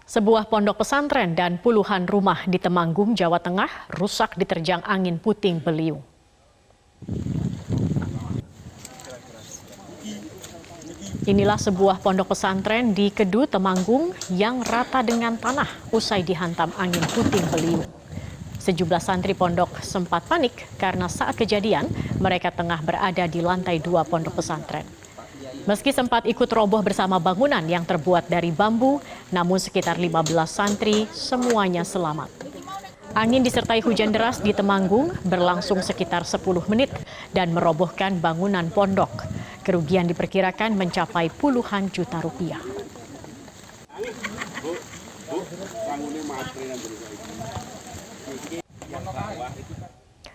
Sebuah pondok pesantren dan puluhan rumah di Temanggung, Jawa Tengah rusak diterjang angin puting beliung. Inilah sebuah pondok pesantren di Kedu, Temanggung yang rata dengan tanah usai dihantam angin puting beliung. Sejumlah santri pondok sempat panik karena saat kejadian mereka tengah berada di lantai 2 pondok pesantren. Meski sempat ikut roboh bersama bangunan yang terbuat dari bambu, namun sekitar 15 santri semuanya selamat. Angin disertai hujan deras di Temanggung berlangsung sekitar 10 menit dan merobohkan bangunan pondok. Kerugian diperkirakan mencapai puluhan juta rupiah.